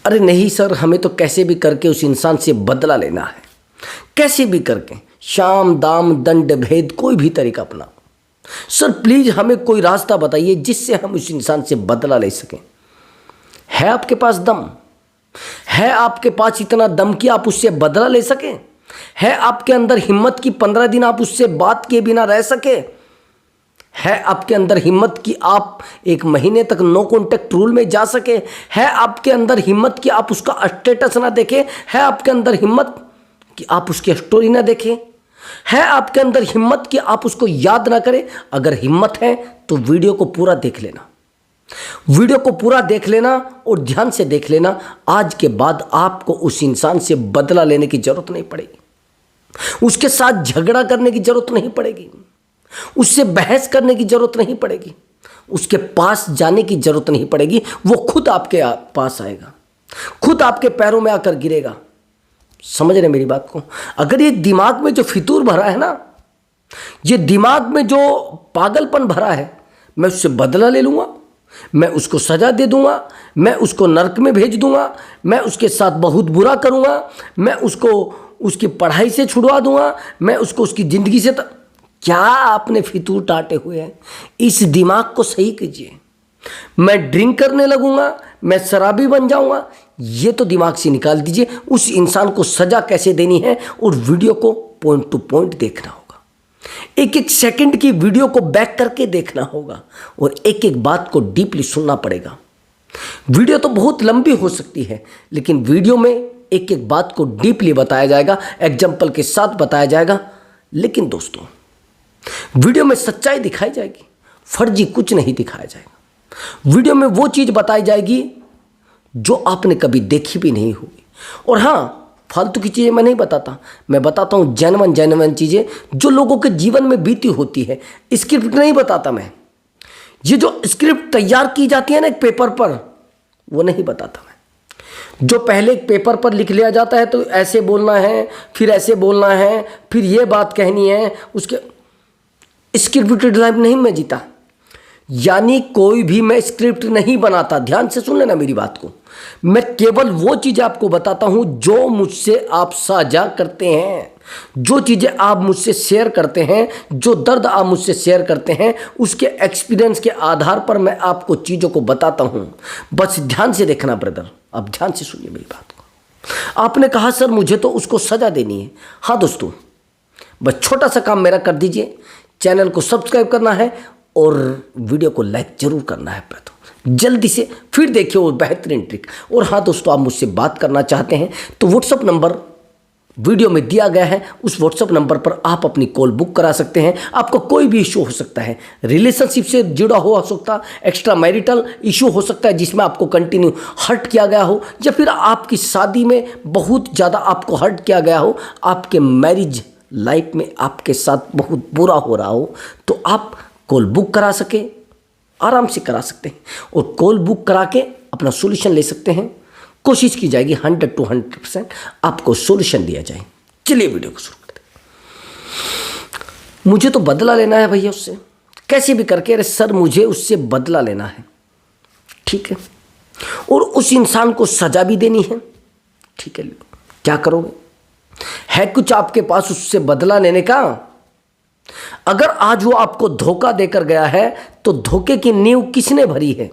अरे नहीं सर, हमें तो कैसे भी करके उस इंसान से बदला लेना है, कैसे भी करके, शाम दाम दंड भेद कोई भी तरीका अपना। सर प्लीज हमें कोई रास्ता बताइए जिससे हम उस इंसान से बदला ले सकें। है आपके पास दम? है आपके पास इतना दम कि आप उससे बदला ले सकें? है आपके अंदर हिम्मत कि 15 दिन आप उससे बात किए बिना रह सके? है आपके अंदर हिम्मत कि आप 1 महीने तक नो कॉन्टैक्ट रूल में जा सके? है आपके अंदर हिम्मत कि आप उसका स्टेटस ना देखें? है आपके अंदर हिम्मत कि आप उसकी स्टोरी ना देखें? है आपके अंदर हिम्मत कि आप उसको याद ना करें? अगर हिम्मत है तो वीडियो को पूरा देख लेना, वीडियो को पूरा देख लेना और ध्यान से देख लेना। आज के बाद आपको उस इंसान से बदला लेने की जरूरत नहीं पड़ेगी, उसके साथ झगड़ा करने की जरूरत नहीं पड़ेगी, उससे बहस करने की जरूरत नहीं पड़ेगी, उसके पास जाने की जरूरत नहीं पड़ेगी। वो खुद आपके पास आएगा, खुद आपके पैरों में आकर गिरेगा। समझ रहे मेरी बात को? अगर ये दिमाग में जो फितूर भरा है ना, ये दिमाग में जो पागलपन भरा है, मैं उससे बदला ले लूँगा, मैं उसको सजा दे दूंगा, मैं उसको नरक में भेज दूंगा, मैं उसके साथ बहुत बुरा करूंगा, मैं उसको उसकी पढ़ाई से छुड़वा दूंगा, मैं उसको उसकी ज़िंदगी से क्या आपने फितूर टाटे हुए हैं? इस दिमाग को सही कीजिए। मैं ड्रिंक करने लगूंगा, मैं शराबी बन जाऊंगा, ये तो दिमाग से निकाल दीजिए। उस इंसान को सजा कैसे देनी है और वीडियो को पॉइंट टू पॉइंट देखना होगा, एक एक सेकंड की वीडियो को बैक करके देखना होगा और एक एक बात को डीपली सुनना पड़ेगा। वीडियो तो बहुत लंबी हो सकती है, लेकिन वीडियो में एक एक बात को डीपली बताया जाएगा, एग्जाम्पल के साथ बताया जाएगा। लेकिन दोस्तों, वीडियो में सच्चाई दिखाई जाएगी, फर्जी कुछ नहीं दिखाया जाएगा। वीडियो में वो चीज़ बताई जाएगी जो आपने कभी देखी भी नहीं होगी। और हाँ, फालतू की चीज़ें मैं नहीं बताता, मैं बताता हूँ जेन्युइन चीज़ें जो लोगों के जीवन में बीती होती है। स्क्रिप्ट नहीं बताता मैं, ये जो स्क्रिप्ट तैयार की जाती है ना एक पेपर पर, वो नहीं बताता मैं। जो पहले एक पेपर पर लिख लिया जाता है, तो ऐसे बोलना है, फिर ऐसे बोलना है, फिर ये बात कहनी है, उसके स्क्रिप्टेड लाइफ नहीं मैं जीता। यानी कोई भी मैं स्क्रिप्ट नहीं बनाता। ध्यान से सुन लेना मेरी बात को। मैं केवल वो चीज़ आपको बताता हूं जो मुझसे आप साझा करते हैं, जो चीज़ें आप मुझसे शेयर करते हैं, जो दर्द आप मुझसे शेयर करते हैं, उसके एक्सपीरियंस के आधार पर मैं आपको चीज़ों को बताता हूं। बस ध्यान से देखना ब्रदर, अब ध्यान से सुनिए मेरी बात को। आपने कहा सर मुझे तो उसको सज़ा देनी है। हाँ दोस्तों, बस छोटा सा काम मेरा कर दीजिए, चैनल को सब्सक्राइब करना है और वीडियो को लाइक जरूर करना है। तो जल्दी से फिर देखिए वो बेहतरीन ट्रिक। और हाँ दोस्तों, आप मुझसे बात करना चाहते हैं तो व्हाट्सअप नंबर वीडियो में दिया गया है, उस व्हाट्सअप नंबर पर आप अपनी कॉल बुक करा सकते हैं। आपको कोई भी इशू हो सकता है, रिलेशनशिप से जुड़ा हो सकता, एक्स्ट्रा मैरिटल इशू हो सकता है जिसमें आपको कंटिन्यू हर्ट किया गया हो, या फिर आपकी शादी में बहुत ज़्यादा आपको हर्ट किया गया हो, आपके मैरिज लाइफ में आपके साथ बहुत बुरा हो रहा हो, तो आप कॉल बुक करा सके, आराम से करा सकते हैं और कॉल बुक करा के अपना सॉल्यूशन ले सकते हैं। कोशिश की जाएगी 100 to 100% आपको सॉल्यूशन दिया जाए। चलिए वीडियो को शुरू करते हैं। मुझे तो बदला लेना है भैया उससे, कैसे भी करके। अरे सर मुझे उससे बदला लेना है, ठीक है, और उस इंसान को सजा भी देनी है, ठीक है। क्या करोगे? है कुछ आपके पास उससे बदला लेने का? अगर आज वो आपको धोखा देकर गया है तो धोखे की नींव किसने भरी है?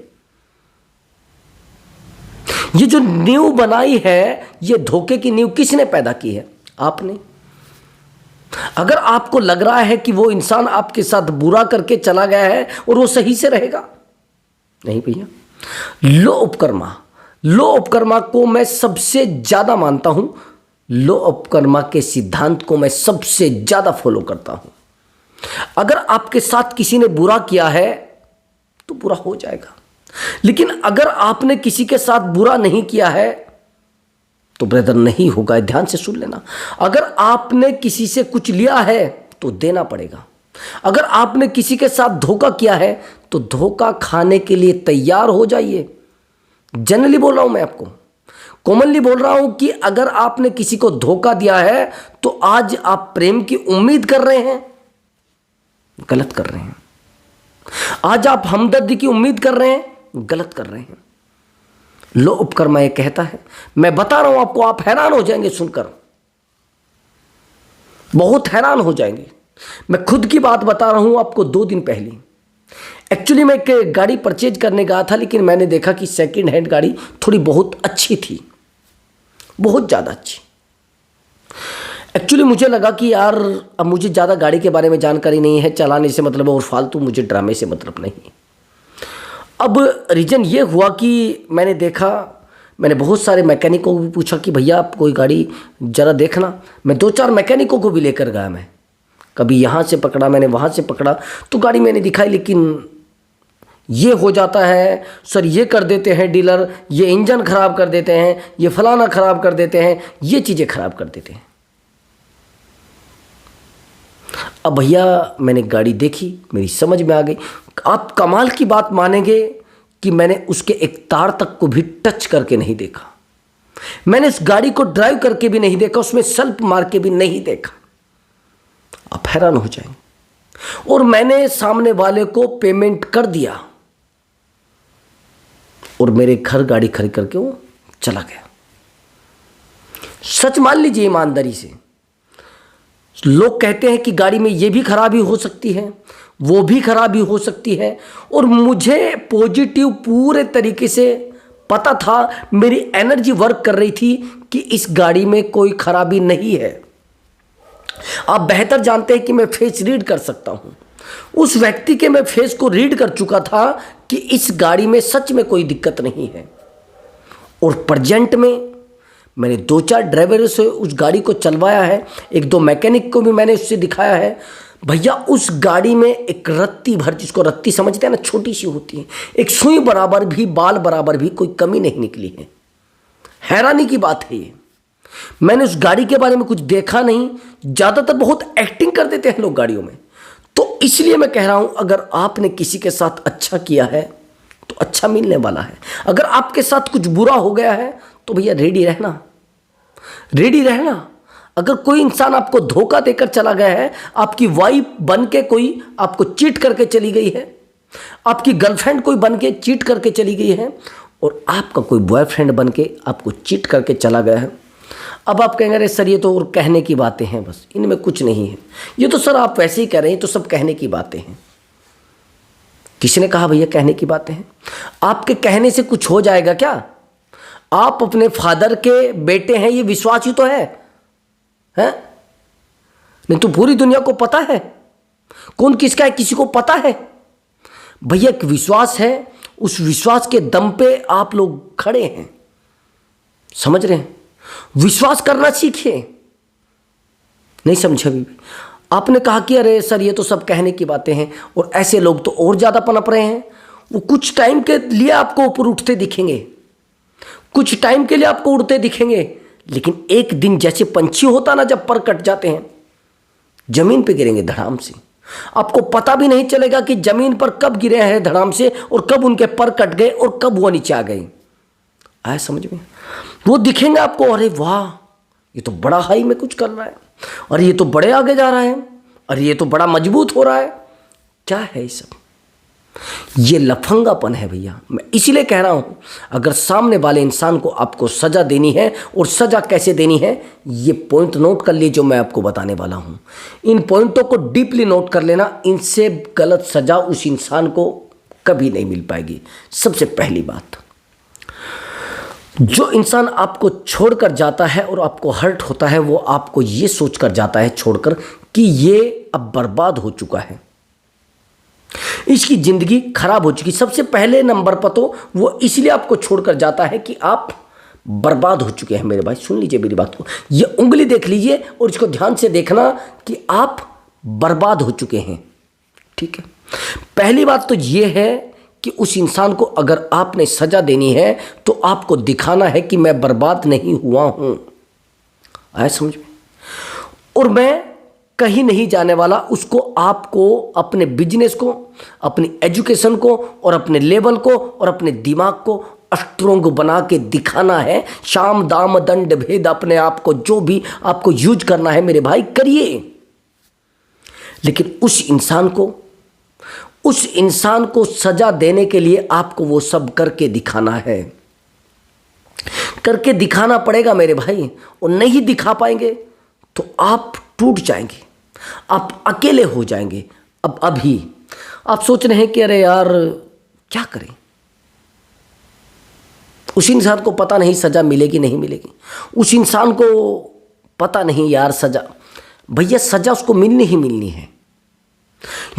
ये जो नींव बनाई है, ये धोखे की नींव किसने पैदा की है? आपने। अगर आपको लग रहा है कि वो इंसान आपके साथ बुरा करके चला गया है और वो सही से रहेगा, नहीं भैया। लो उपकर्मा को मैं सबसे ज्यादा मानता हूं, लो उपकर्मा के सिद्धांत को मैं सबसे ज्यादा फॉलो करता हूं। अगर आपके साथ किसी ने बुरा किया है तो बुरा हो जाएगा, लेकिन अगर आपने किसी के साथ बुरा नहीं किया है तो ब्रदर नहीं होगा। ध्यान से सुन लेना। अगर आपने किसी से कुछ लिया है तो देना पड़ेगा। अगर आपने किसी के साथ धोखा किया है तो धोखा खाने के लिए तैयार हो जाइए। जनरली बोल रहा हूं मैं आपको, कॉमनली बोल रहा हूं कि अगर आपने किसी को धोखा दिया है तो आज आप प्रेम की उम्मीद कर रहे हैं, गलत कर रहे हैं। आज आप हमदर्दी की उम्मीद कर रहे हैं, गलत कर रहे हैं। लो उपकर्मा ये कहता है, मैं बता रहा हूं आपको, आप हैरान हो जाएंगे सुनकर, बहुत हैरान हो जाएंगे। मैं खुद की बात बता रहा हूं आपको। 2 दिन पहले एक्चुअली मैं एक गाड़ी परचेज करने गया था, लेकिन मैंने देखा कि सेकंड हैंड गाड़ी थोड़ी बहुत अच्छी थी, बहुत ज़्यादा अच्छी। एक्चुअली मुझे लगा कि यार अब मुझे ज़्यादा गाड़ी के बारे में जानकारी नहीं है, चलाने से मतलब है और फालतू मुझे ड्रामे से मतलब नहीं है। अब रीज़न ये हुआ कि मैंने देखा, मैंने बहुत सारे मैकेनिकों को भी पूछा कि भैया आप कोई गाड़ी ज़रा देखना। मैं 2-4 मैकेनिकों को भी लेकर गया, मैं कभी यहाँ से पकड़ा, मैंने वहाँ से पकड़ा, तो गाड़ी मैंने दिखाई, लेकिन ये हो जाता है सर, ये कर देते हैं डीलर, ये इंजन ख़राब कर देते हैं, ये फलाना ख़राब कर देते हैं, ये चीज़ें ख़राब कर देते हैं। अब भैया मैंने गाड़ी देखी, मेरी समझ में आ गई। आप कमाल की बात मानेंगे कि मैंने उसके एक तार तक को भी टच करके नहीं देखा, मैंने इस गाड़ी को ड्राइव करके भी नहीं देखा, उसमें सेल्फ मार के भी नहीं देखा। आप हैरान हो जाएंगे। और मैंने सामने वाले को पेमेंट कर दिया और मेरे घर गाड़ी खरीद करके वो चला गया। सच मान लीजिए ईमानदारी से, लोग कहते हैं कि गाड़ी में ये भी खराबी हो सकती है, वो भी खराबी हो सकती है, और मुझे पॉजिटिव पूरे तरीके से पता था, मेरी एनर्जी वर्क कर रही थी कि इस गाड़ी में कोई खराबी नहीं है। आप बेहतर जानते हैं कि मैं फेस रीड कर सकता हूं। उस व्यक्ति के मैं फेस को रीड कर चुका था कि इस गाड़ी में सच में कोई दिक्कत नहीं है। और प्रेजेंट में मैंने 2-4 ड्राइवरों से उस गाड़ी को चलवाया है, 1-2 मैकेनिक को भी मैंने उससे दिखाया है। भैया उस गाड़ी में एक रत्ती भर, जिसको रत्ती समझते हैं ना, छोटी सी होती है, एक सुई बराबर भी, बाल बराबर भी कोई कमी नहीं निकली है। हैरानी की बात है ये। मैंने उस गाड़ी के बारे में कुछ देखा नहीं, ज़्यादातर बहुत एक्टिंग कर देते हैं लोग गाड़ियों में। तो इसलिए मैं कह रहा हूं, अगर आपने किसी के साथ अच्छा किया है तो अच्छा मिलने वाला है। अगर आपके साथ कुछ बुरा हो गया है तो भैया रेडी रहना, रेडी रहना। अगर कोई इंसान आपको धोखा देकर चला गया है, आपकी वाइफ बन के कोई आपको चीट करके चली गई है, आपकी गर्लफ्रेंड कोई बन के चीट करके चली गई है, और आपका कोई बॉयफ्रेंड बन के आपको चीट करके चला गया है, अब आप कहेंगे अरे सर ये तो और कहने की बातें हैं, बस इनमें कुछ नहीं है, ये तो सर आप वैसे ही कह रहे हैं, तो सब कहने की बातें हैं। किसने कहा भैया कहने की बातें हैं? आपके कहने से कुछ हो जाएगा क्या? आप अपने फादर के बेटे हैं, ये विश्वास ही तो है, हैं? नहीं तो पूरी दुनिया को पता है कौन किसका है, किसी को पता है। भैया एक विश्वास है, उस विश्वास के दम पे आप लोग खड़े हैं, समझ रहे हैं? विश्वास करना सीखिए। नहीं समझे अभी भी? आपने कहा कि अरे सर ये तो सब कहने की बातें हैं, और ऐसे लोग तो और ज़्यादा पनप रहे हैं। वो कुछ टाइम के लिए आपको ऊपर उठते दिखेंगे, कुछ टाइम के लिए आपको उड़ते दिखेंगे, लेकिन एक दिन जैसे पंछी होता ना, जब पर कट जाते हैं जमीन पे गिरेंगे धड़ाम से। आपको पता भी नहीं चलेगा कि जमीन पर कब गिरे हैं धड़ाम से, और कब उनके पर कट गए और कब वो नीचे आ गए। आया समझ में? वो दिखेंगे आपको, अरे वाह ये तो बड़ा हाई में कुछ कर रहा है, और ये तो बड़े आगे जा रहा है, और ये तो बड़ा मजबूत हो रहा है। क्या है ये सब? ये लफंगापन है भैया। मैं इसीलिए कह रहा हूं, अगर सामने वाले इंसान को आपको सजा देनी है, और सजा कैसे देनी है ये पॉइंट नोट कर लीजिए जो मैं आपको बताने वाला हूं। इन पॉइंटों को डीपली नोट कर लेना, इनसे गलत सजा उस इंसान को कभी नहीं मिल पाएगी। सबसे पहली बात, जो इंसान आपको छोड़कर जाता है और आपको हर्ट होता है, वो आपको ये सोचकर जाता है छोड़कर कि ये अब बर्बाद हो चुका है, इसकी जिंदगी खराब हो चुकी। सबसे पहले नंबर पर तो वो इसलिए आपको छोड़कर जाता है कि आप बर्बाद हो चुके हैं। मेरे भाई सुन लीजिए मेरी बात को, ये उंगली देख लीजिए और इसको ध्यान से देखना कि आप बर्बाद हो चुके हैं। ठीक है, पहली बात तो ये है कि उस इंसान को अगर आपने सजा देनी है तो आपको दिखाना है कि मैं बर्बाद नहीं हुआ हूं। आया समझ में? और मैं कहीं नहीं जाने वाला। उसको आपको अपने बिजनेस को, अपनी एजुकेशन को, और अपने लेवल को, और अपने दिमाग को स्ट्रोंग बना के दिखाना है। शाम दाम दंड भेद, अपने आप को जो भी आपको यूज करना है मेरे भाई करिए, लेकिन उस इंसान को सजा देने के लिए आपको वो सब करके दिखाना है। करके दिखाना पड़ेगा मेरे भाई। और नहीं दिखा पाएंगे तो आप टूट जाएंगे, आप अकेले हो जाएंगे। अब अभी आप सोच रहे हैं कि अरे यार क्या करें, उस इंसान को पता नहीं सज़ा मिलेगी नहीं मिलेगी, उस इंसान को पता नहीं यार सज़ा, भैया सज़ा उसको मिलनी ही मिलनी है।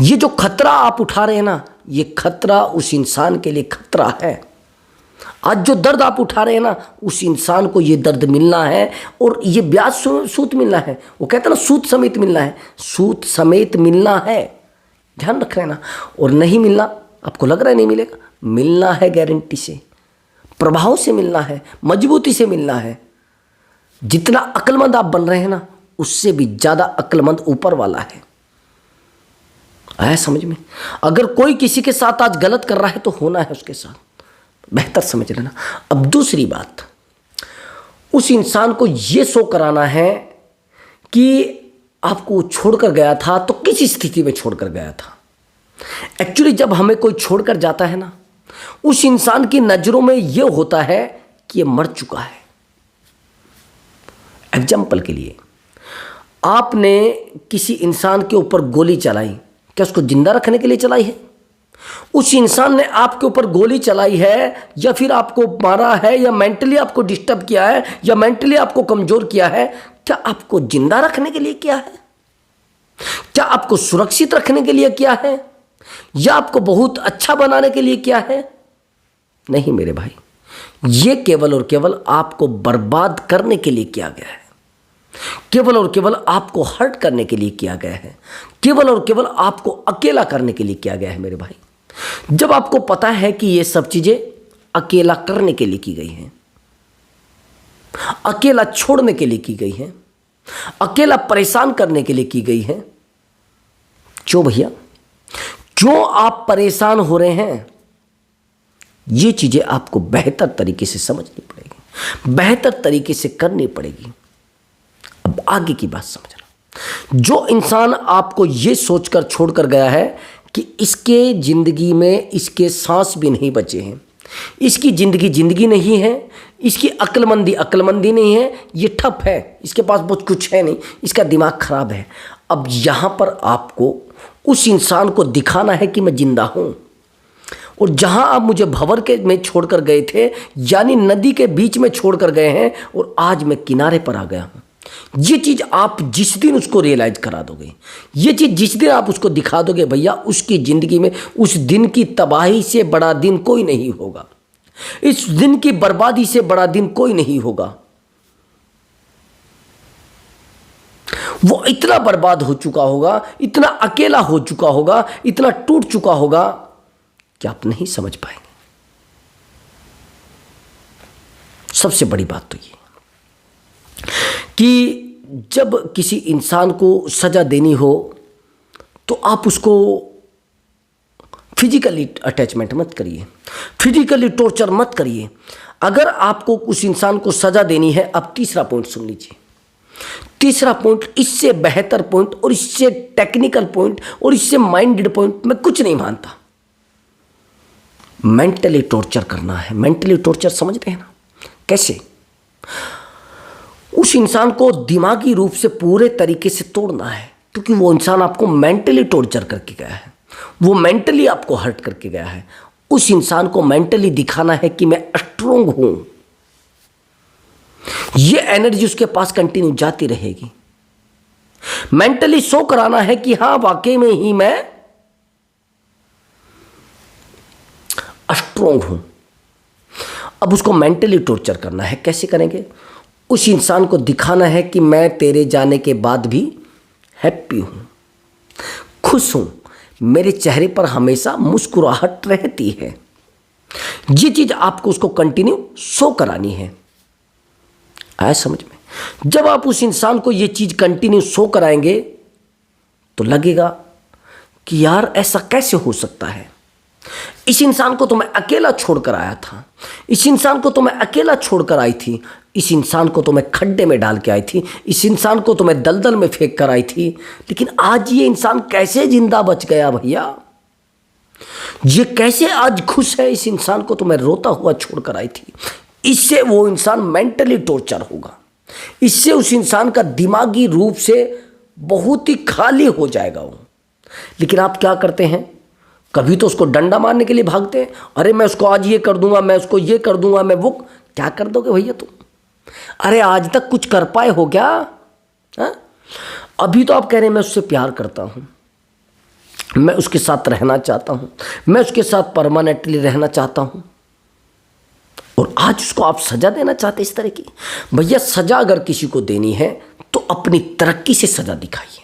ये जो खतरा आप उठा रहे हैं ना, ये खतरा उस इंसान के लिए खतरा है। आज जो दर्द आप उठा रहे हैं ना, उस इंसान को ये दर्द मिलना है, और ये ब्याज सूद मिलना है। वो कहते हैं ना सूद समेत मिलना है, सूद समेत मिलना है, ध्यान रख रहे हैं ना। और नहीं मिलना, आपको लग रहा है नहीं मिलेगा, मिलना है गारंटी से, प्रभाव से मिलना है, मजबूती से मिलना है। जितना अक्लमंद आप बन रहे हैं ना, उससे भी ज़्यादा अक्लमंद ऊपर वाला है। आया समझ में? अगर कोई किसी के साथ आज गलत कर रहा है तो होना है उसके साथ, बेहतर समझ लेना। अब दूसरी बात, उस इंसान को यह शो कराना है कि आपको छोड़कर गया था तो किस स्थिति में छोड़कर गया था। एक्चुअली जब हमें कोई छोड़कर जाता है ना, उस इंसान की नज़रों में यह होता है कि यह मर चुका है। एग्जाम्पल के लिए, आपने किसी इंसान के ऊपर गोली चलाई, क्या उसको जिंदा रखने के लिए चलाई है? उस इंसान ने आपके ऊपर गोली चलाई है, या फिर आपको मारा है, या मेंटली आपको डिस्टर्ब किया है, या मेंटली आपको कमजोर किया है, क्या आपको जिंदा रखने के लिए किया है? क्या आपको सुरक्षित रखने के लिए किया है, या आपको बहुत अच्छा बनाने के लिए किया है? नहीं मेरे भाई, ये केवल और केवल आपको बर्बाद करने के लिए किया गया है, केवल और केवल आपको हर्ट करने के लिए किया गया है, केवल और केवल आपको अकेला करने के लिए किया गया है मेरे भाई। जब आपको पता है कि ये सब चीजें अकेला करने के लिए की गई हैं, अकेला छोड़ने के लिए की गई हैं, अकेला परेशान करने के लिए की गई हैं, क्यों भैया, क्यों आप परेशान हो रहे हैं? ये चीजें आपको बेहतर तरीके से समझनी पड़ेगी, बेहतर तरीके से करनी पड़ेगी। अब आगे की बात समझना। जो इंसान आपको ये सोचकर छोड़कर गया है कि इसके जिंदगी में इसके सांस भी नहीं बचे हैं, इसकी जिंदगी जिंदगी नहीं है, इसकी अक्लमंदी नहीं है, ये ठप है, इसके पास बहुत कुछ है नहीं, इसका दिमाग खराब है। अब यहाँ पर आपको उस इंसान को दिखाना है कि मैं जिंदा हूँ, और जहाँ आप मुझे भंवर के में छोड़कर गए थे, यानी नदी के बीच में छोड़कर गए हैं, और आज मैं किनारे पर आ गया हूँ। ये चीज़ आप जिस दिन उसको रियलाइज करा दोगे, ये चीज़ जिस दिन आप उसको दिखा दोगे भैया, उसकी ज़िंदगी में उस दिन की तबाही से बड़ा दिन कोई नहीं होगा, इस दिन की बर्बादी से बड़ा दिन कोई नहीं होगा। वो इतना बर्बाद हो चुका होगा, इतना अकेला हो चुका होगा, इतना टूट चुका होगा कि आप नहीं समझ पाएंगे। सबसे बड़ी बात तो ये कि जब किसी इंसान को सज़ा देनी हो तो आप उसको फिजिकली अटैचमेंट मत करिए, फिजिकली टॉर्चर मत करिए। अगर आपको उस इंसान को सज़ा देनी है, अब तीसरा पॉइंट सुन लीजिए, तीसरा पॉइंट, इससे बेहतर पॉइंट और इससे टेक्निकल पॉइंट और इससे माइंडेड पॉइंट मैं कुछ नहीं मानता। मेंटली टॉर्चर करना है। मेंटली टॉर्चर समझ रहे हैं ना? कैसे? उस इंसान को दिमागी रूप से पूरे तरीके से तोड़ना है, क्योंकि वो इंसान आपको मेंटली टॉर्चर करके गया है, वो मेंटली आपको हर्ट करके गया है। उस इंसान को मेंटली दिखाना है कि मैं स्ट्रोंग हूं, ये एनर्जी उसके पास कंटिन्यू जाती रहेगी। मेंटली शो कराना है कि हां वाकई में ही मैं स्ट्रोंग हूं। अब उसको मेंटली टॉर्चर करना है। कैसे करेंगे? उस इंसान को दिखाना है कि मैं तेरे जाने के बाद भी हैप्पी हूं, खुश हूं, मेरे चेहरे पर हमेशा मुस्कुराहट रहती है। ये चीज आपको उसको कंटिन्यू शो करानी है। आया समझ में? जब आप उस इंसान को ये चीज कंटिन्यू शो कराएंगे तो लगेगा कि यार ऐसा कैसे हो सकता है, इस इंसान को तो मैं अकेला छोड़कर आया था, इस इंसान को तो मैं अकेला छोड़कर आई थी, इस इंसान को तो मैं खड्डे में डाल के आई थी, इस इंसान को तो मैं दलदल में फेंक कर आई थी, लेकिन आज ये इंसान कैसे जिंदा बच गया भैया, ये कैसे आज खुश है, इस इंसान को तो मैं रोता हुआ छोड़कर आई थी। इससे वो इंसान मेंटली टॉर्चर होगा, इससे उस इंसान का दिमागी रूप से बहुत ही खाली हो जाएगा वो। लेकिन आप क्या करते हैं, कभी तो उसको डंडा मारने के लिए भागते हैं, अरे मैं उसको आज ये कर दूंगा, मैं उसको ये कर दूंगा, मैं वो। क्या कर दोगे भैया तुम? अरे आज तक कुछ कर पाए हो क्या? हा? अभी तो आप कह रहे हैं मैं उससे प्यार करता हूं, मैं उसके साथ रहना चाहता हूं, मैं उसके साथ परमानेंटली रहना चाहता हूं, और आज उसको आप सजा देना चाहते इस तरह की। भैया सजा अगर किसी को देनी है तो अपनी तरक्की से सजा दिखाइए,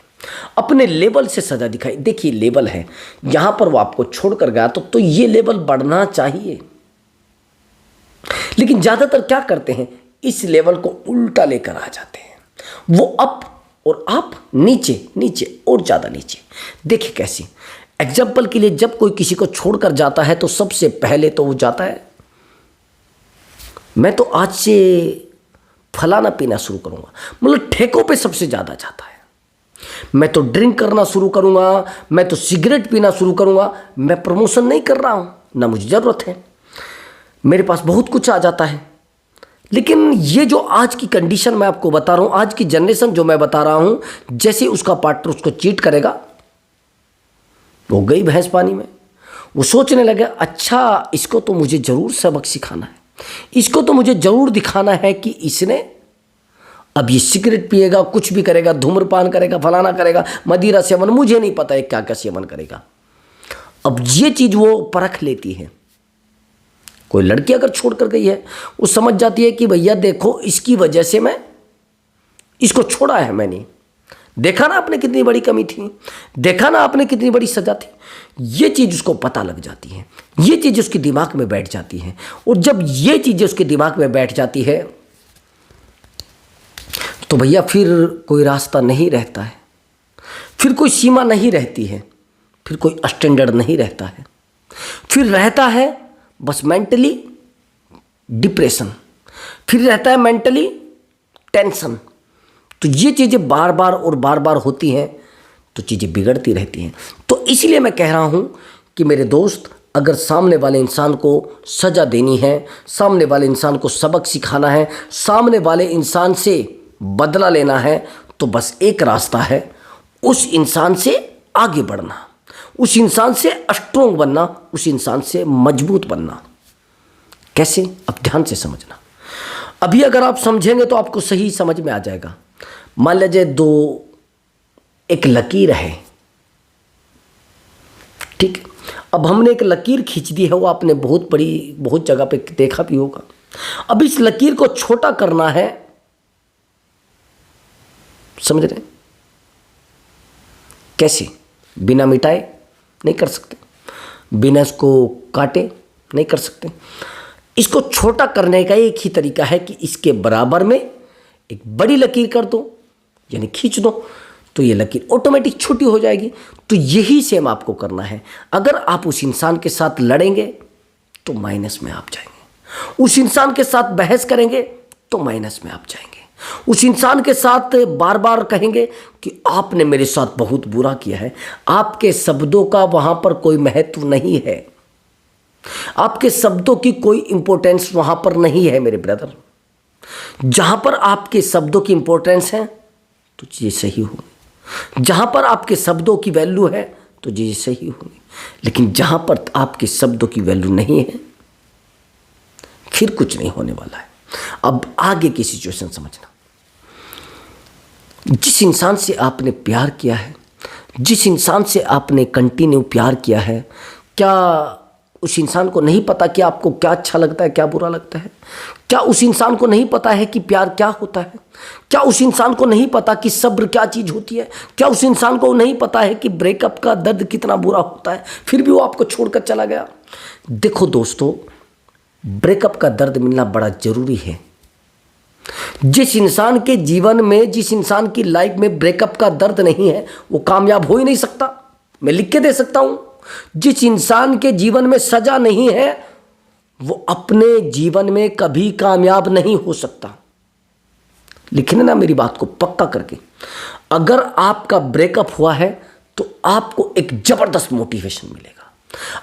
अपने लेवल से सजा दिखाइए। देखिए लेवल है, यहां पर वो आपको छोड़कर गया तो ये लेवल बढ़ना चाहिए। लेकिन ज्यादातर क्या करते हैं, इस लेवल को उल्टा लेकर आ जाते हैं, वो अप और आप नीचे, नीचे और ज्यादा नीचे। देखिए कैसे, एग्जाम्पल के लिए जब कोई किसी को छोड़कर जाता है तो सबसे पहले तो वो जाता है, मैं तो आज से फलाना पीना शुरू करूंगा, मतलब ठेकों पे सबसे ज्यादा जाता है। मैं तो ड्रिंक करना शुरू करूंगा, मैं तो सिगरेट पीना शुरू करूंगा। मैं प्रमोशन नहीं कर रहा हूं, ना मुझे जरूरत है, मेरे पास बहुत कुछ आ जाता है। लेकिन ये जो आज की कंडीशन मैं आपको बता रहा हूं, आज की जनरेशन जो मैं बता रहा हूं, जैसे उसका पार्टनर उसको चीट करेगा, वो गई भैंस पानी में। वो सोचने लगे अच्छा इसको तो मुझे जरूर सबक सिखाना है, इसको तो मुझे जरूर दिखाना है कि इसने अब ये सिगरेट पिएगा, कुछ भी करेगा, धूम्रपान करेगा, फलाना करेगा, मदिरा सेवन, मुझे नहीं पता है क्या क्या सेवन करेगा। अब ये चीज वो परख लेती है। कोई लड़की अगर छोड़ कर गई है, वो समझ जाती है कि भैया देखो इसकी वजह से मैं इसको छोड़ा है मैंने, देखा ना आपने कितनी बड़ी कमी थी, देखा ना आपने कितनी बड़ी सजा थी। ये चीज उसको पता लग जाती है, ये चीज उसके दिमाग में बैठ जाती है। और जब ये चीजें उसके दिमाग में बैठ जाती है तो भैया फिर कोई रास्ता नहीं रहता है, फिर कोई सीमा नहीं रहती है, फिर कोई स्टैंडर्ड नहीं रहता है, फिर रहता है बस मेंटली डिप्रेशन, फिर रहता है मेंटली टेंशन। तो ये चीज़ें बार बार और बार बार होती हैं तो चीज़ें बिगड़ती रहती हैं। तो इसलिए मैं कह रहा हूँ कि मेरे दोस्त, अगर सामने वाले इंसान को सज़ा देनी है, सामने वाले इंसान को सबक सिखाना है, सामने वाले इंसान से बदला लेना है, तो बस एक रास्ता है, उस इंसान से आगे बढ़ना, उस इंसान से स्ट्रोंग बनना, उस इंसान से मजबूत बनना। कैसे? अब ध्यान से समझना। अभी अगर आप समझेंगे तो आपको सही समझ में आ जाएगा। मान लीजिए एक लकीर है, ठीक। अब हमने एक लकीर खींच दी है, वो आपने बहुत जगह पे देखा भी होगा। अब इस लकीर को छोटा करना है, समझ रहे? कैसे? बिना मिटाए नहीं कर सकते, बिना इसको काटे नहीं कर सकते। इसको छोटा करने का एक ही तरीका है कि इसके बराबर में एक बड़ी लकीर कर दो, यानी खींच दो, तो ये लकीर ऑटोमेटिक छोटी हो जाएगी। तो यही सेम आपको करना है। अगर आप उस इंसान के साथ लड़ेंगे तो माइनस में आप जाएंगे, उस इंसान के साथ बहस करेंगे तो माइनस में आप जाएंगे, उस इंसान के साथ बार बार कहेंगे कि आपने मेरे साथ बहुत बुरा किया है, आपके शब्दों का वहां पर कोई महत्व नहीं है, आपके शब्दों की कोई इंपॉर्टेंस वहां पर नहीं है मेरे ब्रदर। जहां पर आपके शब्दों की इंपॉर्टेंस है तो चीजें सही होंगी, जहां पर आपके शब्दों की वैल्यू है तो चीजें सही होंगी। लेकिन जहां पर आपके शब्दों की वैल्यू नहीं है, फिर कुछ नहीं होने वाला है। अब आगे की सिचुएशन समझना। जिस इंसान से आपने प्यार किया है, जिस इंसान से आपने कंटिन्यू प्यार किया है, क्या उस इंसान को नहीं पता कि आपको क्या अच्छा लगता है, क्या बुरा लगता है? क्या उस इंसान को नहीं पता है कि प्यार क्या होता है? क्या उस इंसान को नहीं पता कि सब्र क्या चीज़ होती है? क्या उस इंसान को नहीं पता है कि ब्रेकअप का दर्द कितना बुरा होता है? फिर भी वो आपको छोड़कर चला गया। देखो दोस्तों, ब्रेकअप का दर्द मिलना बड़ा ज़रूरी है। जिस इंसान के जीवन में, जिस इंसान की लाइफ में ब्रेकअप का दर्द नहीं है, वो कामयाब हो ही नहीं सकता। मैं लिख के दे सकता हूं। जिस इंसान के जीवन में सजा नहीं है, वो अपने जीवन में कभी कामयाब नहीं हो सकता। लिखने ना मेरी बात को पक्का करके। अगर आपका ब्रेकअप हुआ है तो आपको एक जबरदस्त मोटिवेशन मिलेगा।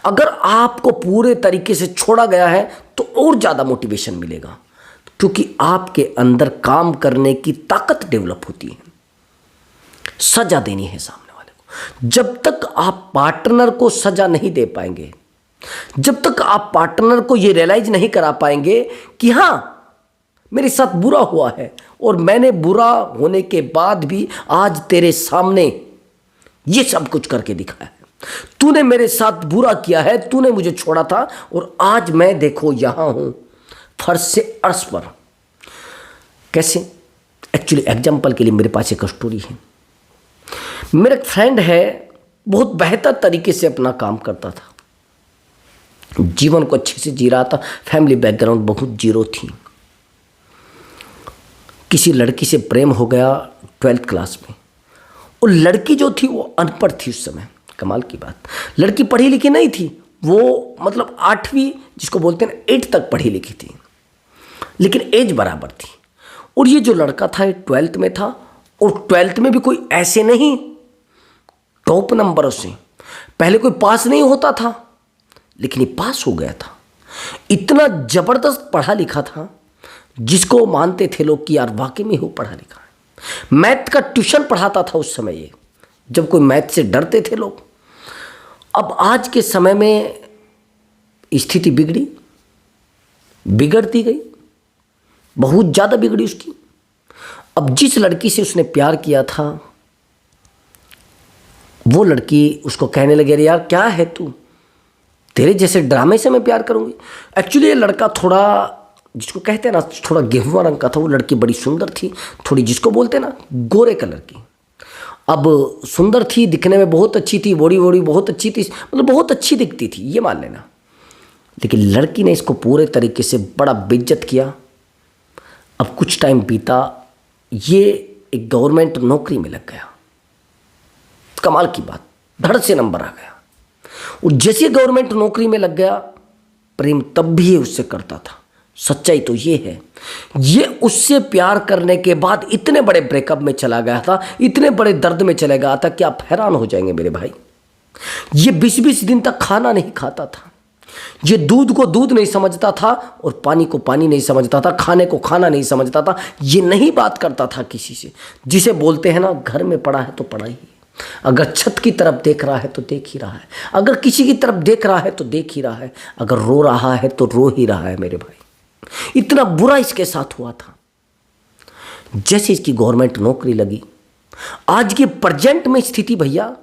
अगर आपको पूरे तरीके से छोड़ा गया है तो और ज़्यादा मोटिवेशन मिलेगा। क्योंकि आपके अंदर काम करने की ताकत डेवलप होती है। सजा देनी है सामने वाले को। जब तक आप पार्टनर को सजा नहीं दे पाएंगे, जब तक आप पार्टनर को ये रियलाइज नहीं करा पाएंगे कि हाँ मेरे साथ बुरा हुआ है और मैंने बुरा होने के बाद भी आज तेरे सामने ये सब कुछ करके दिखाया है, तूने मेरे साथ बुरा किया है, तूने मुझे छोड़ा था और आज मैं देखो यहां हूं फर्श से अर्श पर। कैसे? एक्चुअली एग्जाम्पल के लिए मेरे पास एक स्टोरी है। मेरा एक फ्रेंड है, बहुत बेहतर तरीके से अपना काम करता था, जीवन को अच्छे से जी रहा था, फैमिली बैकग्राउंड बहुत जीरो थी। किसी लड़की से प्रेम हो गया 12th क्लास में, और लड़की जो थी वो अनपढ़ थी उस समय। कमाल की बात, लड़की पढ़ी लिखी नहीं थी, वो मतलब 8वीं जिसको बोलते हैं ना 8 तक पढ़ी लिखी थी, लेकिन एज बराबर थी। और ये जो लड़का था ये 12th में था, और 12th में भी कोई ऐसे नहीं टॉप नंबरों से, पहले कोई पास नहीं होता था, लेकिन ये पास हो गया था। इतना जबरदस्त पढ़ा लिखा था जिसको मानते थे लोग कि यार वाकई में हो पढ़ा लिखा है। मैथ का ट्यूशन पढ़ाता था उस समय ये, जब कोई मैथ से डरते थे लोग। अब आज के समय में स्थिति बिगड़ती गई, बहुत ज़्यादा बिगड़ी उसकी। अब जिस लड़की से उसने प्यार किया था वो लड़की उसको कहने लगे, अरे यार क्या है तू, तेरे जैसे ड्रामे से मैं प्यार करूंगी। एक्चुअली ये लड़का थोड़ा जिसको कहते हैं ना थोड़ा गेहुआ रंग का था, वो लड़की बड़ी सुंदर थी, थोड़ी जिसको बोलते हैं ना गोरे कलर की। अब सुंदर थी, दिखने में बहुत अच्छी थी, बॉडी बहुत अच्छी थी, मतलब बहुत अच्छी दिखती थी, ये मान लेना। लेकिन लड़की ने इसको पूरे तरीके से बड़ा बेइज्जत किया। अब कुछ टाइम बीता, ये एक गवर्नमेंट नौकरी में लग गया। कमाल की बात, धड़ से नंबर आ गया। और जैसे गवर्नमेंट नौकरी में लग गया, प्रेम तब भी ये उससे करता था। सच्चाई तो ये है, ये उससे प्यार करने के बाद इतने बड़े ब्रेकअप में चला गया था, इतने बड़े दर्द में चला गया था कि आप हैरान हो जाएंगे मेरे भाई। ये 20-20 दिन तक खाना नहीं खाता था, ये दूध को दूध नहीं समझता था और पानी को पानी नहीं समझता था, खाने को खाना नहीं समझता था। ये नहीं बात करता था किसी से, जिसे बोलते हैं ना घर में पड़ा है तो पड़ा ही, अगर छत की तरफ देख रहा है तो देख ही रहा है, अगर किसी की तरफ देख रहा है तो देख ही रहा है, अगर रो रहा है तो रो ही रहा है मेरे भाई। इतना बुरा इसके साथ हुआ था। जैसे इसकी गवर्नमेंट नौकरी लगी, आज के प्रेजेंट में स्थिति भैया,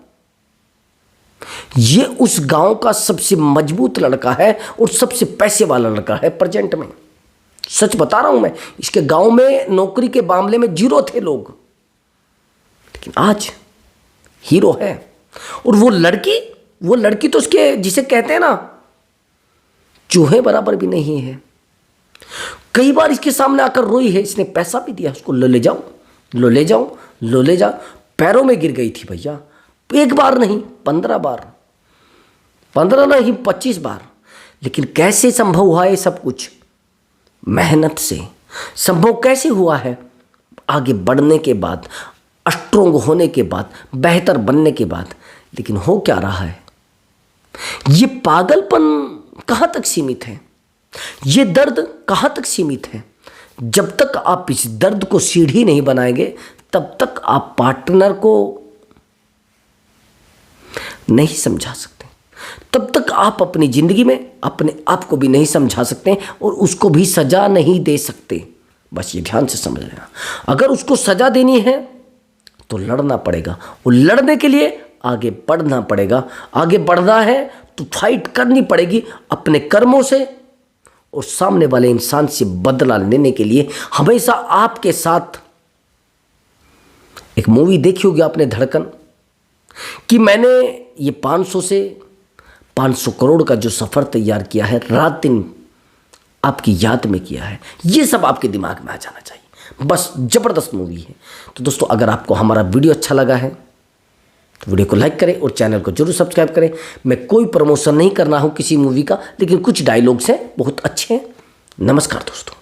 ये उस गांव का सबसे मजबूत लड़का है और सबसे पैसे वाला लड़का है प्रेजेंट में। सच बता रहा हूं मैं, इसके गांव में नौकरी के मामले में जीरो थे लोग, लेकिन आज हीरो है। और वो लड़की तो उसके जिसे कहते हैं ना चूहे बराबर भी नहीं है। कई बार इसके सामने आकर रोई है, इसने पैसा भी दिया उसको, लो ले जाओ, पैरों में गिर गई थी भैया। एक बार नहीं 15 बार, 15 नहीं 25 बार। लेकिन कैसे संभव हुआ ये सब कुछ? मेहनत से संभव कैसे हुआ है? आगे बढ़ने के बाद, स्ट्रोंग होने के बाद, बेहतर बनने के बाद। लेकिन हो क्या रहा है? ये पागलपन कहाँ तक सीमित है? ये दर्द कहाँ तक सीमित है? जब तक आप इस दर्द को सीढ़ी नहीं बनाएंगे, तब तक आप पार्टनर को नहीं समझा सकते, तब तक आप अपनी जिंदगी में अपने आप को भी नहीं समझा सकते और उसको भी सजा नहीं दे सकते। बस ये ध्यान से समझ लेना। अगर उसको सजा देनी है तो लड़ना पड़ेगा, और लड़ने के लिए आगे बढ़ना पड़ेगा। आगे बढ़ना है तो फाइट करनी पड़ेगी अपने कर्मों से, और सामने वाले इंसान से बदला लेने के लिए हमेशा आपके साथ। एक मूवी देखी होगी आपने, धड़कन, कि मैंने ये 500 से 500 करोड़ का जो सफ़र तैयार किया है, रात दिन आपकी याद में किया है, ये सब आपके दिमाग में आ जाना चाहिए। बस ज़बरदस्त मूवी है। तो दोस्तों, अगर आपको हमारा वीडियो अच्छा लगा है तो वीडियो को लाइक करें और चैनल को जरूर सब्सक्राइब करें। मैं कोई प्रमोशन नहीं करना हूं किसी मूवी का, लेकिन कुछ डायलॉग्स हैं बहुत अच्छे हैं। नमस्कार दोस्तों।